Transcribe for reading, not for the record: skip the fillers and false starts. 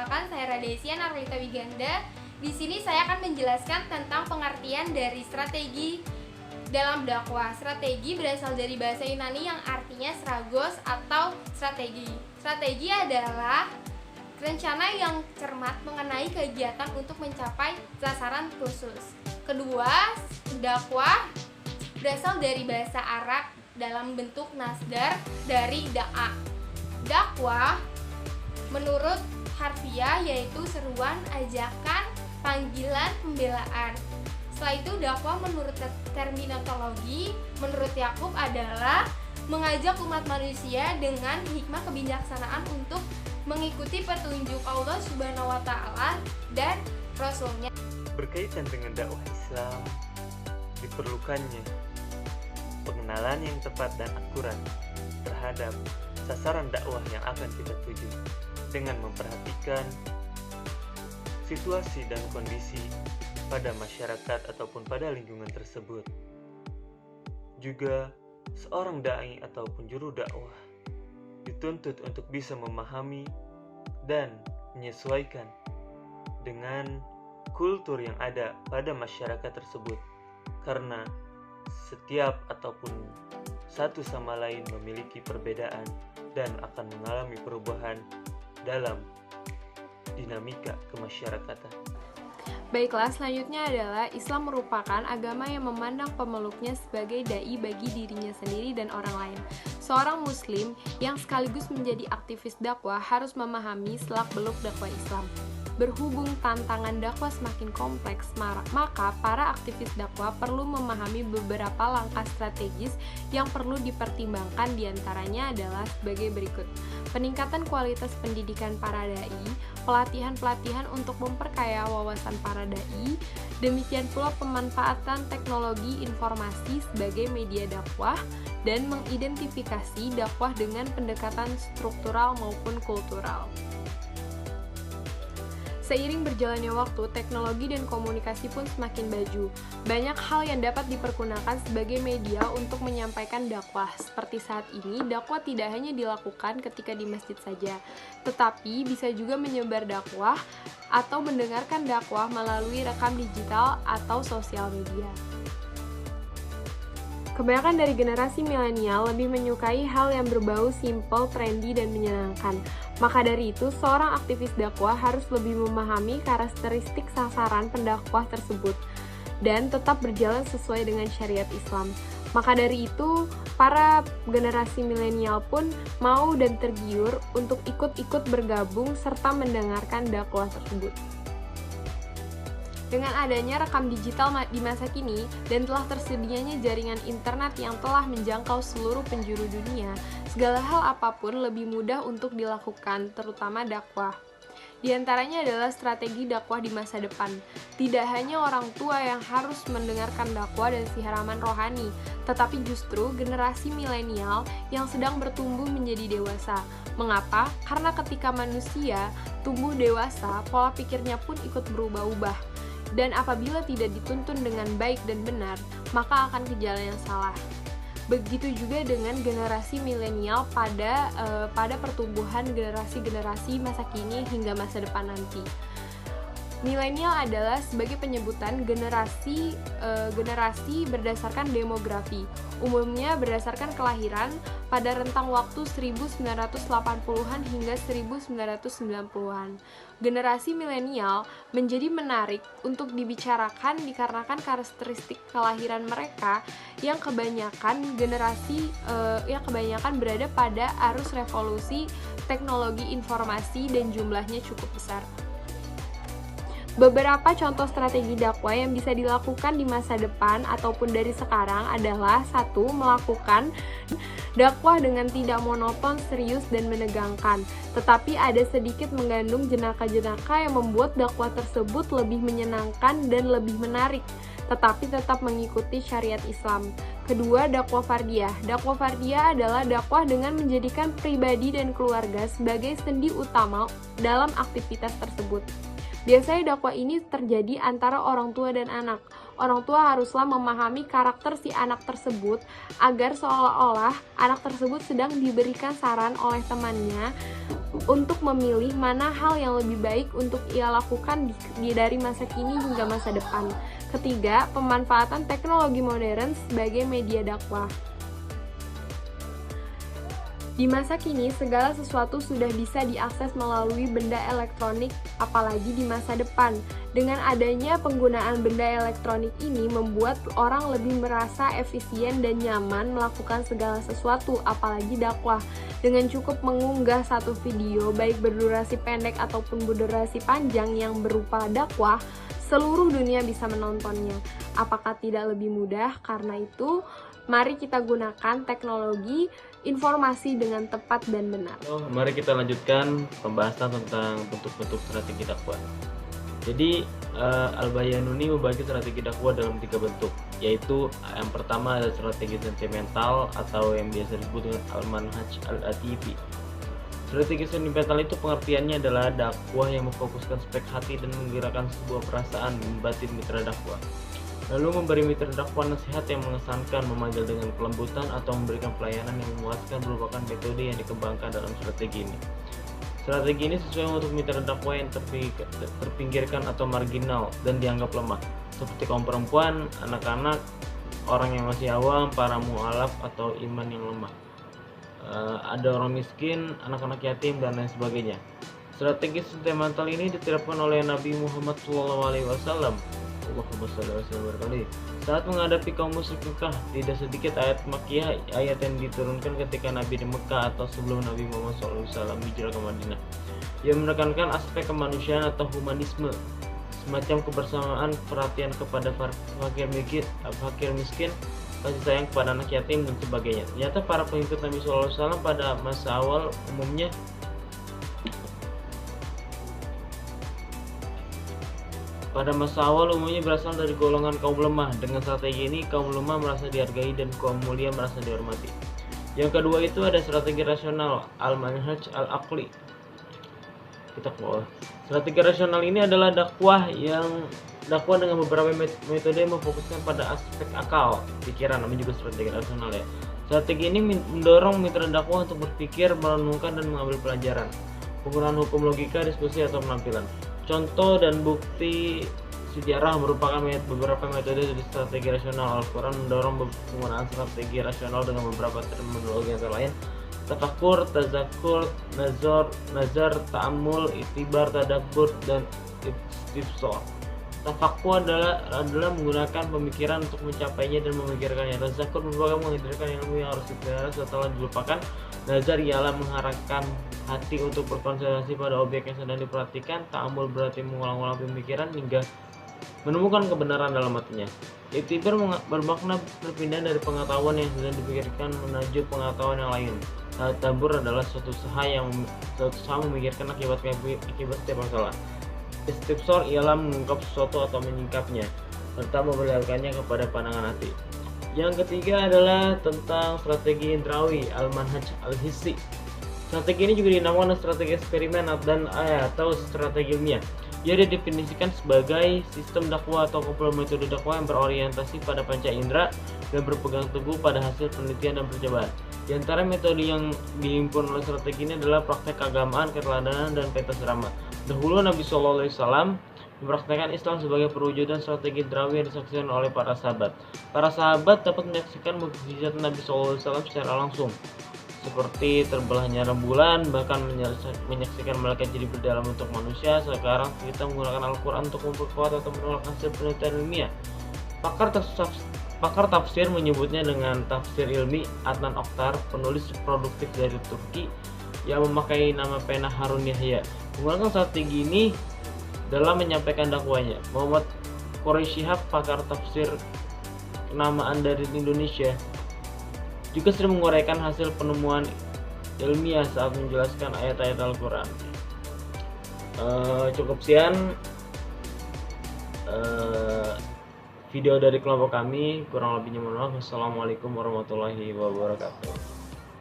perkenalkan, saya Radesian Arlita Wiganda. Di sini saya akan menjelaskan tentang pengertian dari strategi dalam dakwah. Strategi berasal dari bahasa Yunani yang artinya stragos atau strategi. Strategi adalah rencana yang cermat mengenai kegiatan untuk mencapai sasaran khusus. Kedua, dakwah berasal dari bahasa Arab dalam bentuk masdar dari da'a. Dakwah menurut harfiah yaitu seruan, ajakan, panggilan, pembelaan. Setelah itu dakwah menurut terminologi menurut Yakub adalah mengajak umat manusia dengan hikmah kebijaksanaan untuk mengikuti petunjuk Allah Subhanahu wa taala dan Rasulnya. Berkaitan dengan dakwah Islam, diperlukannya pengenalan yang tepat dan akurat terhadap sasaran dakwah yang akan kita tuju dengan memperhatikan situasi dan kondisi pada masyarakat ataupun pada lingkungan tersebut. Juga seorang dai ataupun juru dakwah dituntut untuk bisa memahami dan menyesuaikan dengan kultur yang ada pada masyarakat tersebut, karena setiap ataupun satu sama lain memiliki perbedaan dan akan mengalami perubahan dalam dinamika kemasyarakatan. Baiklah, selanjutnya adalah Islam merupakan agama yang memandang pemeluknya sebagai dai bagi dirinya sendiri dan orang lain. Seorang muslim yang sekaligus menjadi aktivis dakwah harus memahami selak-beluk dakwah Islam. Berhubung tantangan dakwah semakin kompleks, maka para aktivis dakwah perlu memahami beberapa langkah strategis yang perlu dipertimbangkan, diantaranya adalah sebagai berikut. Peningkatan kualitas pendidikan para dai, pelatihan-pelatihan untuk memperkaya wawasan para dai, demikian pula pemanfaatan teknologi informasi sebagai media dakwah, dan mengidentifikasi dakwah dengan pendekatan struktural maupun kultural. Seiring berjalannya waktu, teknologi dan komunikasi pun semakin maju. Banyak hal yang dapat dipergunakan sebagai media untuk menyampaikan dakwah. Seperti saat ini, dakwah tidak hanya dilakukan ketika di masjid saja, tetapi bisa juga menyebar dakwah atau mendengarkan dakwah melalui rekam digital atau sosial media. Kebanyakan dari generasi milenial lebih menyukai hal yang berbau simple, trendy, dan menyenangkan. Maka dari itu, seorang aktivis dakwah harus lebih memahami karakteristik sasaran pendakwah tersebut dan tetap berjalan sesuai dengan syariat Islam. Maka dari itu, para generasi milenial pun mau dan tergiur untuk ikut-ikut bergabung serta mendengarkan dakwah tersebut. Dengan adanya rekam digital di masa kini dan telah tersedianya jaringan internet yang telah menjangkau seluruh penjuru dunia, segala hal apapun lebih mudah untuk dilakukan, terutama dakwah. Di antaranya adalah strategi dakwah di masa depan. Tidak hanya orang tua yang harus mendengarkan dakwah dan siharaman rohani, tetapi justru generasi milenial yang sedang bertumbuh menjadi dewasa. Mengapa? Karena ketika manusia tumbuh dewasa, pola pikirnya pun ikut berubah-ubah. Dan apabila tidak dituntun dengan baik dan benar, maka akan ke jalan yang salah. Begitu juga dengan generasi milenial pada pertumbuhan generasi-generasi masa kini hingga masa depan nanti. Milenial adalah sebagai penyebutan generasi berdasarkan demografi, umumnya berdasarkan kelahiran pada rentang waktu 1980-an hingga 1990-an. Generasi milenial menjadi menarik untuk dibicarakan dikarenakan karakteristik kelahiran mereka yang kebanyakan berada pada arus revolusi teknologi informasi dan jumlahnya cukup besar. Beberapa contoh strategi dakwah yang bisa dilakukan di masa depan ataupun dari sekarang adalah: 1. Melakukan dakwah dengan tidak monoton, serius, dan menegangkan, tetapi ada sedikit mengandung jenaka-jenaka yang membuat dakwah tersebut lebih menyenangkan dan lebih menarik, tetapi tetap mengikuti syariat Islam. Kedua, dakwah fardiyah. Dakwah fardiyah adalah dakwah dengan menjadikan pribadi dan keluarga sebagai sendi utama dalam aktivitas tersebut. Biasanya dakwah ini terjadi antara orang tua dan anak. Orang tua haruslah memahami karakter si anak tersebut agar seolah-olah anak tersebut sedang diberikan saran oleh temannya untuk memilih mana hal yang lebih baik untuk ia lakukan dari masa kini hingga masa depan. Ketiga, pemanfaatan teknologi modern sebagai media dakwah. Di masa kini, segala sesuatu sudah bisa diakses melalui benda elektronik, apalagi di masa depan. Dengan adanya penggunaan benda elektronik ini membuat orang lebih merasa efisien dan nyaman melakukan segala sesuatu, apalagi dakwah. Dengan cukup mengunggah satu video, baik berdurasi pendek ataupun berdurasi panjang yang berupa dakwah, seluruh dunia bisa menontonnya. Apakah tidak lebih mudah? Karena itu, mari kita gunakan teknologi informasi dengan tepat dan benar. Mari kita lanjutkan pembahasan tentang bentuk-bentuk strategi dakwah. Jadi Al-Bayanuni membagi strategi dakwah dalam 3 bentuk, yaitu yang pertama ada strategi sentimental atau yang biasa disebut dengan Al-Manhaj Al-Atifi. Strategi sentimental itu pengertiannya adalah dakwah yang memfokuskan aspek hati dan menggerakkan sebuah perasaan batin mitra dakwah. Lalu memberi mitra dakwah nasihat yang mengesankan, memanggil dengan kelembutan, atau memberikan pelayanan yang memuaskan merupakan metode yang dikembangkan dalam strategi ini. Strategi ini sesuai untuk mitra dakwah yang terpinggirkan atau marginal dan dianggap lemah, seperti kaum perempuan, anak-anak, orang yang masih awam, para mu'alaf atau iman yang lemah. Ada orang miskin, anak-anak yatim, dan lain sebagainya. Strategi sentimental ini diterapkan oleh Nabi Muhammad SAW. Saat menghadapi kaum musyrik Mekah, tidak sedikit ayat Makkiyah, ayat yang diturunkan ketika Nabi di Mekah atau sebelum Nabi Muhammad SAW hijrah ke Madinah, yang menekankan aspek kemanusiaan atau humanisme, semacam kebersamaan, perhatian kepada fakir miskin, kasih sayang kepada anak yatim, dan sebagainya. Ternyata para pengikut Nabi SAW pada masa awal umumnya berasal dari golongan kaum lemah. Dengan strategi ini, kaum lemah merasa dihargai dan kaum mulia merasa dihormati. Yang kedua itu ada strategi rasional, Al-Manhaj Al-Aqli. Strategi rasional ini adalah dakwah dengan beberapa metode yang memfokuskan pada aspek akal, pikiran, namanya juga strategi rasional ya. Strategi ini mendorong mitra dakwah untuk berpikir, merenungkan, dan mengambil pelajaran. Penggunaan hukum logika, diskusi, atau penampilan. Contoh dan bukti sejarah merupakan beberapa metode dari strategi rasional. Al-Quran mendorong penggunaan strategi rasional dengan beberapa terminologi antara lain tafakur, tazakur, nazar, ta'amul, itibar, tadabbur, dan istifsar. Tafakur adalah menggunakan pemikiran untuk mencapainya dan memikirkannya. Tazakur merupakan menghadirkan ilmu yang harus dipelihara setelah dilupakan. Nazar ialah mengharapkan hati untuk berkonsentrasi pada objek yang sedang diperhatikan. Ta'amul berarti mengulang-ulang pemikiran hingga menemukan kebenaran dalam hatinya. Iktibar bermakna berpindah dari pengetahuan yang sedang dipikirkan menuju pengetahuan yang lain. Tadabbur adalah suatu usaha memikirkan akibat setiap masalah. Istifsar ialah mengungkap sesuatu atau menyingkapnya serta memperlihatkannya kepada pandangan hati. Yang ketiga adalah tentang strategi indrawi, Al-Manhaj Al-Hissi. Strategi ini juga dinamakan strategi eksperimen atau strategi ilmiah. Ia didefinisikan sebagai sistem dakwah atau kumpulan metode dakwah yang berorientasi pada panca indera dan berpegang teguh pada hasil penelitian dan percobaan. Di antara metode yang dihimpun oleh strategi ini adalah praktek keagamaan, keteladanan, dan pentas drama. Dahulu Nabi SAW mempraktikkan Islam sebagai perwujudan strategi indrawi yang disaksikan oleh para sahabat. Para sahabat dapat menyaksikan mukjizat Nabi SAW secara langsung, seperti terbelahnya rembulan, bahkan menyaksikan malaikat jadi berdalam bentuk manusia. Sekarang kita menggunakan Al-Quran untuk memperkuat atau menolak hasil penelitian ilmiah. Pakar tafsir menyebutnya dengan tafsir ilmi. Adnan Oktar, penulis produktif dari Turki yang memakai nama pena Harun Yahya, menggunakan strategi ini dalam menyampaikan dakwahnya. Muhammad Quraisyihab, pakar tafsir kenamaan dari Indonesia, juga sering menguraikan hasil penemuan ilmiah saat menjelaskan ayat-ayat Al-Quran. Cukup sekian video dari kelompok kami, kurang lebihnya mohon maaf. Wassalamualaikum warahmatullahi wabarakatuh.